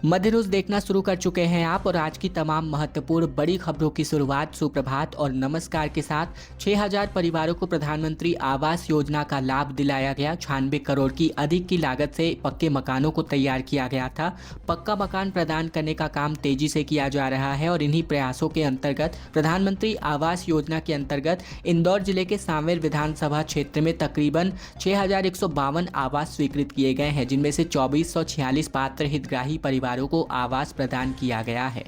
मध्य news देखना शुरू कर चुके हैं आप और आज की तमाम महत्वपूर्ण बड़ी खबरों की शुरुआत सुप्रभात और नमस्कार के साथ। 6000 परिवारों को प्रधानमंत्री आवास योजना का लाभ दिलाया गया। 96 करोड़ की अधिक की लागत से पक्के मकानों को तैयार किया गया था। पक्का मकान प्रदान करने का काम तेजी से किया जा रहा है और इन्हीं प्रयासों के अंतर्गत प्रधानमंत्री आवास योजना के अंतर्गत इंदौर जिले के सांवेर विधानसभा क्षेत्र में तकरीबन 6152 आवास स्वीकृत किए गए हैं, जिनमें से 2446 पात्र हितग्राही परिवारों को आवास प्रदान किया गया है।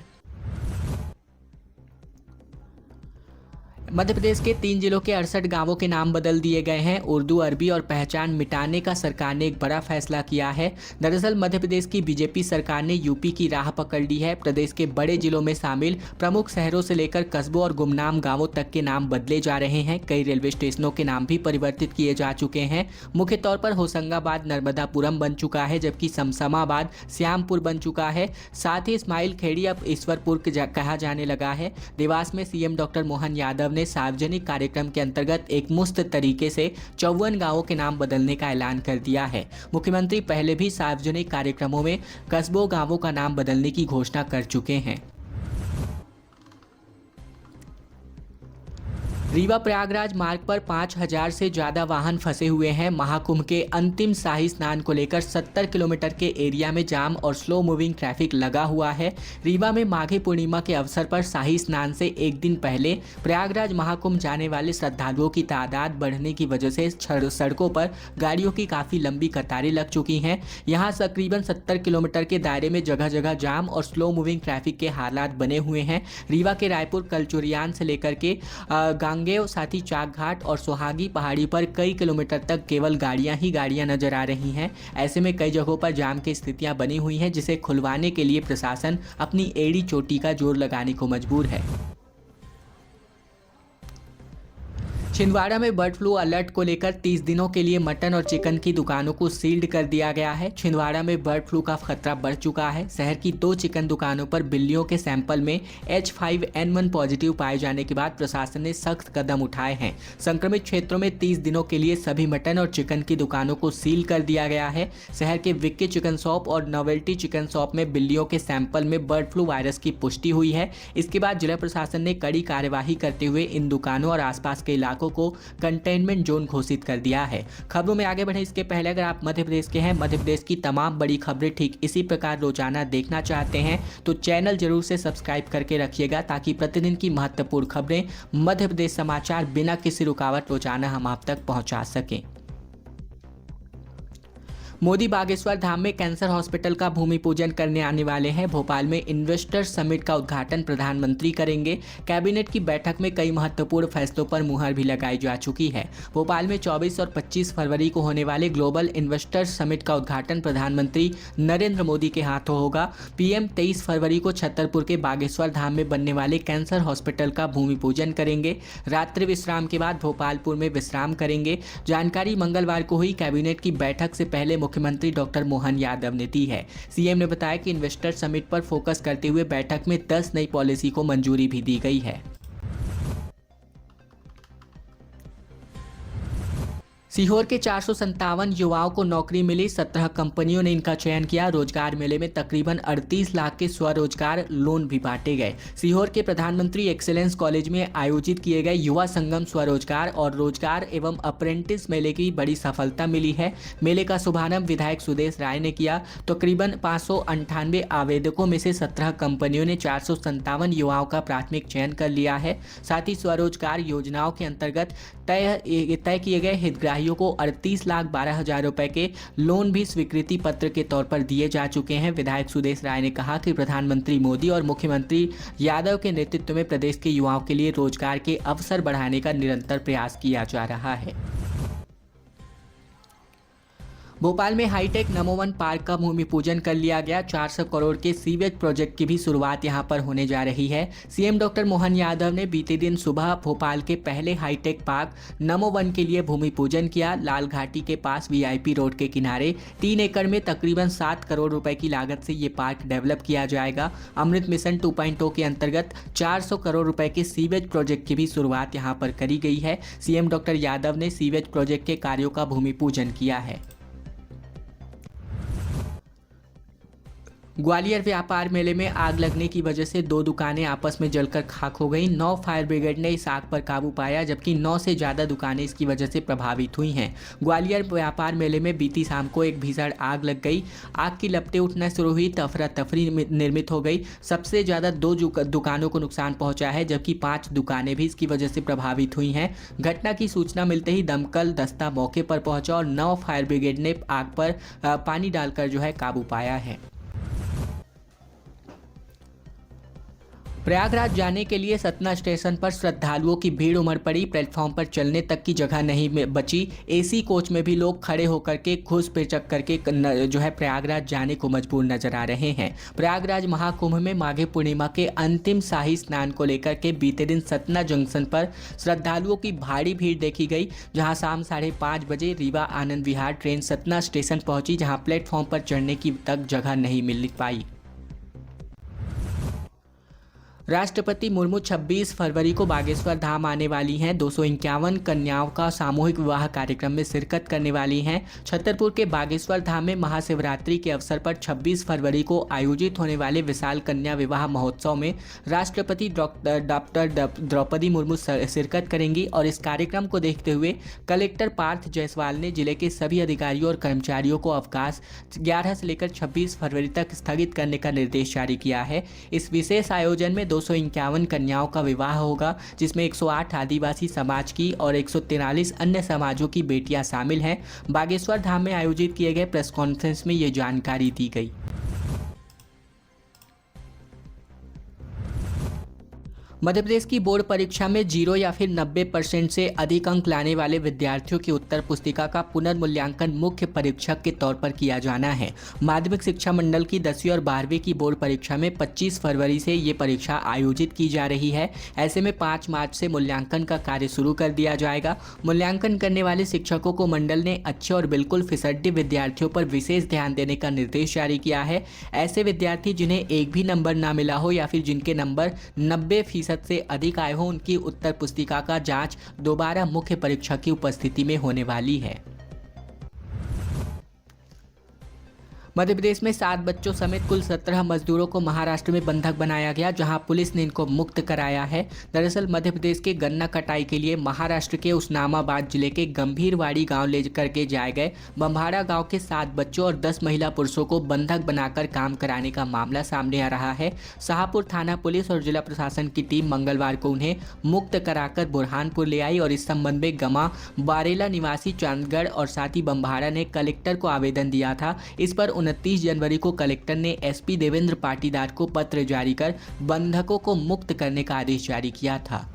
मध्य प्रदेश के 3 जिलों के 68 गांवों के नाम बदल दिए गए हैं। उर्दू, अरबी और पहचान मिटाने का सरकार ने एक बड़ा फैसला किया है। दरअसल मध्य प्रदेश की बीजेपी सरकार ने यूपी की राह पकड़ ली है। प्रदेश के बड़े जिलों में शामिल प्रमुख शहरों से लेकर कस्बों और गुमनाम गांवों तक के नाम बदले जा रहे हैं। कई रेलवे स्टेशनों के नाम भी परिवर्तित किए जा चुके हैं। मुख्य तौर पर होशंगाबाद नर्मदापुरम बन चुका है, जबकि समसमाबाद श्यामपुर बन चुका है। साथ ही इस्माइल खेड़ी अब ईश्वरपुर कहा जाने लगा है। देवास में सीएम डॉक्टर मोहन यादव ने सार्वजनिक कार्यक्रम के अंतर्गत एक मुश्त तरीके से 54 गांवों के नाम बदलने का ऐलान कर दिया है। मुख्यमंत्री पहले भी सार्वजनिक कार्यक्रमों में कस्बों गांवों का नाम बदलने की घोषणा कर चुके हैं। रीवा प्रयागराज मार्ग पर 5000 से ज़्यादा वाहन फंसे हुए हैं। महाकुंभ के अंतिम शाही स्नान को लेकर 70 किलोमीटर के एरिया में जाम और स्लो मूविंग ट्रैफिक लगा हुआ है। रीवा में माघी पूर्णिमा के अवसर पर शाही स्नान से एक दिन पहले प्रयागराज महाकुंभ जाने वाले श्रद्धालुओं की तादाद बढ़ने की वजह से सड़कों पर गाड़ियों की काफ़ी लंबी कतारें लग चुकी हैं। यहाँ तकरीबन 70 किलोमीटर के दायरे में जगह जगह जाम और स्लो मूविंग ट्रैफिक के हालात बने हुए हैं। रीवा के रायपुर कलचुरियान से लेकर के गांगेय, साथ ही चाक घाट और सोहागी पहाड़ी पर कई किलोमीटर तक केवल गाड़ियां ही गाड़ियां नजर आ रही हैं। ऐसे में कई जगहों पर जाम की स्थितियां बनी हुई हैं, जिसे खुलवाने के लिए प्रशासन अपनी एड़ी चोटी का जोर लगाने को मजबूर है। छिंदवाड़ा में बर्ड फ्लू अलर्ट को लेकर 30 दिनों के लिए मटन और चिकन की दुकानों को सील्ड कर दिया गया है। छिंदवाड़ा में बर्ड फ्लू का खतरा बढ़ चुका है। शहर की 2 चिकन दुकानों पर बिल्लियों के सैंपल में H5N1 पॉजिटिव पाए जाने के बाद प्रशासन ने सख्त कदम उठाए हैं। संक्रमित क्षेत्रों में 30 दिनों के लिए सभी मटन और चिकन की दुकानों को सील कर दिया गया है। शहर के विक्की चिकन शॉप और नोवेल्टी चिकन शॉप में बिल्लियों के सैंपल में बर्ड फ्लू वायरस की पुष्टि हुई है। इसके बाद जिला प्रशासन ने कड़ी कार्यवाही करते हुए इन दुकानों और आसपास के इलाकों को कंटेनमेंट जोन घोषित कर दिया है। खबरों में आगे बढ़े इसके पहले अगर आप मध्य प्रदेश के हैं, मध्य प्रदेश की तमाम बड़ी खबरें ठीक इसी प्रकार रोजाना देखना चाहते हैं तो चैनल जरूर से सब्सक्राइब करके रखिएगा, ताकि प्रतिदिन की महत्वपूर्ण खबरें मध्य प्रदेश समाचार बिना किसी रुकावट रोजाना हम आप तक पहुंचा सकें। मोदी बागेश्वर धाम में कैंसर हॉस्पिटल का भूमि पूजन करने आने वाले हैं। भोपाल में इन्वेस्टर समिट का उद्घाटन प्रधानमंत्री करेंगे। कैबिनेट की बैठक में कई महत्वपूर्ण फैसलों पर मुहर भी लगाई जा चुकी है। भोपाल में 24 और 25 फरवरी को होने वाले ग्लोबल इन्वेस्टर समिट का उद्घाटन प्रधानमंत्री नरेंद्र मोदी के हाथों होगा। पीएम 23 फरवरी को छतरपुर के बागेश्वर धाम में बनने वाले कैंसर हॉस्पिटल का भूमि पूजन करेंगे। रात्रि विश्राम के बाद भोपालपुर में विश्राम करेंगे। जानकारी मंगलवार को हुई कैबिनेट की बैठक से पहले मुख्यमंत्री डॉक्टर मोहन यादव ने दी है। सीएम ने बताया कि इन्वेस्टर समिट पर फोकस करते हुए बैठक में 10 नई पॉलिसी को मंजूरी भी दी गई है। सीहोर के 457 युवाओं को नौकरी मिली। 17 कंपनियों ने इनका चयन किया। रोजगार मेले में तकरीबन 38 लाख के स्वरोजगार लोन भी बांटे गए। सीहोर के प्रधानमंत्री एक्सीलेंस कॉलेज में आयोजित किए गए युवा संगम स्वरोजगार और रोजगार एवं अप्रेंटिस मेले की बड़ी सफलता मिली है। मेले का शुभारंभ विधायक सुदेश राय ने किया। तकरीबन 598 आवेदकों में से 17 कंपनियों ने 457 युवाओं का प्राथमिक चयन कर लिया है। साथ ही स्वरोजगार योजनाओं के अंतर्गत तय किए गए हितग्राहियों को 38,12,000 रुपए के लोन भी स्वीकृति पत्र के तौर पर दिए जा चुके हैं। विधायक सुदेश राय ने कहा कि प्रधानमंत्री मोदी और मुख्यमंत्री यादव के नेतृत्व में प्रदेश के युवाओं के लिए रोजगार के अवसर बढ़ाने का निरंतर प्रयास किया जा रहा है। भोपाल में हाईटेक नमो वन पार्क का भूमि पूजन कर लिया गया। 400 करोड़ के सीवेज प्रोजेक्ट की भी शुरुआत यहां पर होने जा रही है। सीएम डॉक्टर मोहन यादव ने बीते दिन सुबह भोपाल के पहले हाईटेक पार्क नमो वन के लिए भूमि पूजन किया। लाल घाटी के पास वीआईपी रोड के किनारे 3 एकड़ में तकरीबन 7 करोड़ रुपए की लागत से ये पार्क डेवलप किया जाएगा। अमृत मिशन 2.0 के अंतर्गत 400 करोड़ रुपए के सीवेज प्रोजेक्ट की भी शुरुआत यहां पर करी गई है। सीएम डॉक्टर यादव ने सीवेज प्रोजेक्ट के कार्यों का भूमि पूजन किया है। ग्वालियर व्यापार मेले में आग लगने की वजह से 2 दुकानें आपस में जलकर खाक हो गईं। 9 फायर ब्रिगेड ने इस आग पर काबू पाया, जबकि 9 से ज़्यादा दुकानें इसकी वजह से प्रभावित हुई हैं। ग्वालियर व्यापार मेले में बीती शाम को एक भीषण आग लग गई। आग की लपटें उठना शुरू हुई तो अफरा तफरी निर्मित हो गई। सबसे ज़्यादा 2 दुकानों को नुकसान पहुंचा है, जबकि 5 दुकानें भी इसकी वजह से प्रभावित हुई हैं। घटना की सूचना मिलते ही दमकल दस्ता मौके पर पहुंचा और 9 फायर ब्रिगेड ने आग पर पानी डालकर जो है काबू पाया है। प्रयागराज जाने के लिए सतना स्टेशन पर श्रद्धालुओं की भीड़ उमड़ पड़ी। प्लेटफॉर्म पर चलने तक की जगह नहीं बची। एसी कोच में भी लोग खड़े होकर के घुस पेचक करके जो है प्रयागराज जाने को मजबूर नजर आ रहे हैं। प्रयागराज महाकुंभ में माघी पूर्णिमा के अंतिम शाही स्नान को लेकर के बीते दिन सतना जंक्शन पर श्रद्धालुओं की भारी भीड़ देखी गई, जहां शाम 5:30 बजे रीवा आनंद विहार ट्रेन सतना स्टेशन पहुंची, जहां प्लेटफॉर्म पर चढ़ने की तक जगह नहीं मिल पाई। राष्ट्रपति मुर्मू 26 फरवरी को बागेश्वर धाम आने वाली हैं। 251 कन्याओं का सामूहिक विवाह कार्यक्रम में शिरकत करने वाली हैं। छतरपुर के बागेश्वर धाम में महाशिवरात्रि के अवसर पर 26 फरवरी को आयोजित होने वाले विशाल कन्या विवाह महोत्सव में राष्ट्रपति डॉक्टर द्रौपदी मुर्मू शिरकत करेंगी और इस कार्यक्रम को देखते हुए कलेक्टर पार्थ जायसवाल ने जिले के सभी अधिकारियों और कर्मचारियों को अवकाश 11 से लेकर 26 फरवरी तक स्थगित करने का निर्देश जारी किया है। इस विशेष आयोजन में 251 कन्याओं का विवाह होगा, जिसमें 108 आदिवासी समाज की और 143 अन्य समाजों की बेटियां शामिल हैं। बागेश्वर धाम में आयोजित किए गए प्रेस कॉन्फ्रेंस में ये जानकारी दी गई। मध्य प्रदेश की बोर्ड परीक्षा में 0 या फिर 90% से अधिक अंक लाने वाले विद्यार्थियों की उत्तर पुस्तिका का पुनर्मूल्यांकन मुख्य परीक्षक के तौर पर किया जाना है। माध्यमिक शिक्षा मंडल की 10वीं और 12वीं की बोर्ड परीक्षा में 25 फरवरी से ये परीक्षा आयोजित की जा रही है। ऐसे में 5 मार्च से मूल्यांकन का कार्य शुरू कर दिया जाएगा। मूल्यांकन करने वाले शिक्षकों को मंडल ने अच्छे और बिल्कुल फिसड्डी विद्यार्थियों पर विशेष ध्यान देने का निर्देश जारी किया है। ऐसे विद्यार्थी जिन्हें एक भी नंबर ना मिला हो या फिर जिनके नंबर 90% से अधिक आए हो, उनकी उत्तर पुस्तिका का जांच दोबारा मुख्य परीक्षा की उपस्थिति में होने वाली है। मध्य प्रदेश में 7 बच्चों समेत कुल 17 मजदूरों को महाराष्ट्र में बंधक बनाया गया, जहां पुलिस ने इनको मुक्त कराया है। दरअसल मध्य प्रदेश के गन्ना कटाई के लिए महाराष्ट्र के उस्मानाबाद जिले के गंभीरवाड़ी गांव ले करके जाए गए बम्भाड़ा गांव के 7 बच्चों और 10 महिला पुरुषों को बंधक बनाकर काम कराने का मामला सामने आ रहा है। शाहपुर थाना पुलिस और जिला प्रशासन की टीम मंगलवार को उन्हें मुक्त कराकर बुरहानपुर ले आई और इस संबंध में गमा बारेला निवासी चंदगढ़ और साथ ही बम्भाड़ा ने कलेक्टर को आवेदन दिया था। इस पर 29 जनवरी को कलेक्टर ने एसपी देवेंद्र पाटीदार को पत्र जारी कर बंधकों को मुक्त करने का आदेश जारी किया था।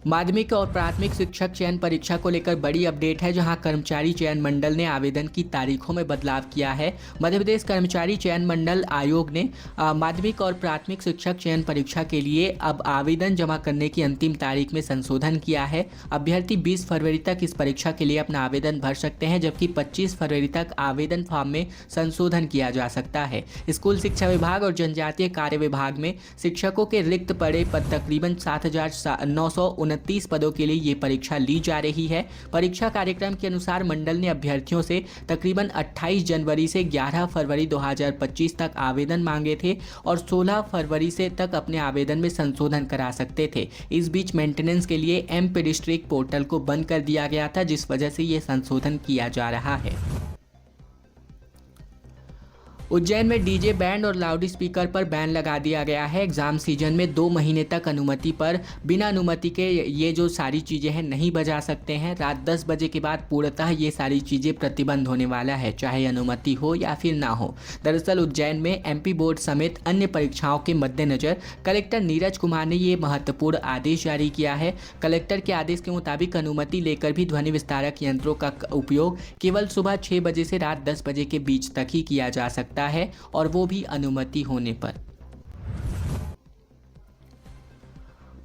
माध्यमिक और प्राथमिक शिक्षक चयन परीक्षा को लेकर बड़ी अपडेट है, जहां कर्मचारी चयन मंडल ने आवेदन की तारीखों में बदलाव किया है। मध्य प्रदेश कर्मचारी चयन मंडल आयोग ने माध्यमिक और प्राथमिक शिक्षक चयन परीक्षा के लिए अब आवेदन जमा करने की अंतिम तारीख में संशोधन किया है। अभ्यर्थी 20 फरवरी तक इस परीक्षा के लिए अपना आवेदन भर सकते हैं, जबकि 25 फरवरी तक आवेदन फॉर्म में संशोधन किया जा सकता है। स्कूल शिक्षा विभाग और जनजातीय कार्य विभाग में शिक्षकों के रिक्त पड़े पद तकरीबन 7,929 पदों के लिए ये परीक्षा ली जा रही है। परीक्षा कार्यक्रम के अनुसार मंडल ने अभ्यर्थियों से तकरीबन 28 जनवरी से 11 फरवरी 2025 तक आवेदन मांगे थे और 16 फरवरी से तक अपने आवेदन में संशोधन करा सकते थे। इस बीच मेंटेनेंस के लिए एमपी डिस्ट्रिक्ट पोर्टल को बंद कर दिया गया था, जिस वजह से ये संशोधन किया जा रहा है। उज्जैन में डीजे बैंड और लाउड स्पीकर पर बैन लगा दिया गया है। एग्जाम सीजन में 2 महीने तक अनुमति पर बिना अनुमति के ये जो सारी चीज़ें हैं नहीं बजा सकते हैं। रात 10 बजे के बाद पूर्णतः ये सारी चीज़ें प्रतिबंध होने वाला है, चाहे अनुमति हो या फिर ना हो। दरअसल उज्जैन में एमपी बोर्ड समेत अन्य परीक्षाओं के मद्देनजर कलेक्टर नीरज कुमार ने ये महत्वपूर्ण आदेश जारी किया है। कलेक्टर के आदेश के मुताबिक अनुमति लेकर भी ध्वनि विस्तारक यंत्रों का उपयोग केवल सुबह 6 बजे से रात 10 बजे के बीच तक ही किया जा सकता है, और वो भी अनुमति होने पर।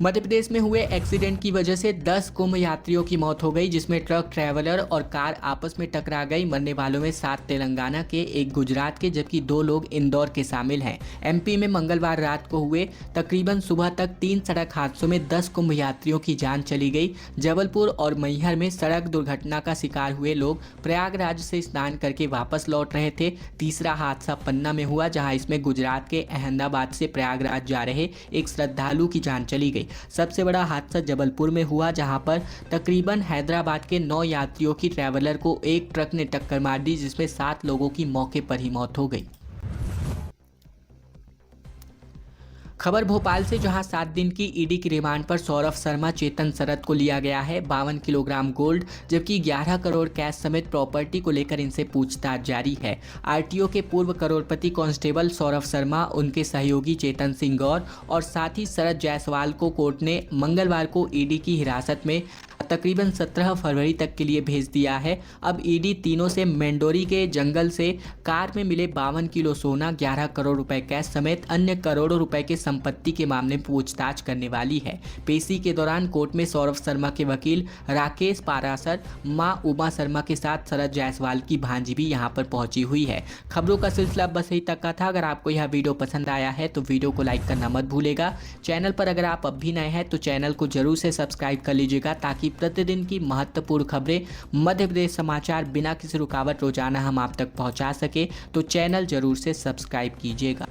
मध्य प्रदेश में हुए एक्सीडेंट की वजह से 10 कुंभ यात्रियों की मौत हो गई, जिसमें ट्रक ट्रैवलर और कार आपस में टकरा गई। मरने वालों में 7 तेलंगाना के, 1 गुजरात के, जबकि 2 लोग इंदौर के शामिल हैं। एमपी में मंगलवार रात को हुए तकरीबन सुबह तक 3 सड़क हादसों में 10 कुंभ यात्रियों की जान चली गई। जबलपुर और मैहर में सड़क दुर्घटना का शिकार हुए लोग प्रयागराज से स्नान करके वापस लौट रहे थे। तीसरा हादसा पन्ना में हुआ, जहां इसमें गुजरात के अहमदाबाद से प्रयागराज जा रहे एक श्रद्धालु की जान चली गई। सबसे बड़ा हादसा जबलपुर में हुआ, जहां पर तकरीबन हैदराबाद के 9 यात्रियों की ट्रैवलर को एक ट्रक ने टक्कर मार दी, जिसमें 7 लोगों की मौके पर ही मौत हो गई। खबर भोपाल से, जहां 7 दिन की ईडी की रिमांड पर सौरभ शर्मा, चेतन शरद को लिया गया है। 52 किलोग्राम गोल्ड जबकि 11 करोड़ कैश समेत प्रॉपर्टी को लेकर इनसे पूछताछ जारी है। आरटीओ के पूर्व करोड़पति कांस्टेबल सौरभ शर्मा, उनके सहयोगी चेतन सिंह गौर और साथी शरद जायसवाल को कोर्ट ने मंगलवार को ईडी की हिरासत में तकरीबन 17 फरवरी तक के लिए भेज दिया है। अब ईडी तीनों से मेंडोरी के जंगल से कार में मिले 52 किलो सोना, 11 करोड़ रुपए कैश समेत अन्य करोड़ों रुपए के संपत्ति के मामले में पूछताछ करने वाली है। पेशी के दौरान कोर्ट में सौरभ शर्मा के वकील राकेश पारासर, मां उमा शर्मा के साथ शरद जायसवाल की भांजी भी यहां पर पहुंची हुई है। खबरों का सिलसिला बस यही तक का था। अगर आपको यह वीडियो पसंद आया है तो वीडियो को लाइक करना मत भूलेगा। चैनल पर अगर आप अब भी नए हैं तो चैनल को जरूर से सब्सक्राइब कर लीजिएगा, ताकि प्रतिदिन की महत्वपूर्ण खबरें, मध्य प्रदेश समाचार बिना किसी रुकावट रोजाना हम आप तक पहुंचा सके। तो चैनल जरूर से सब्सक्राइब कीजिएगा।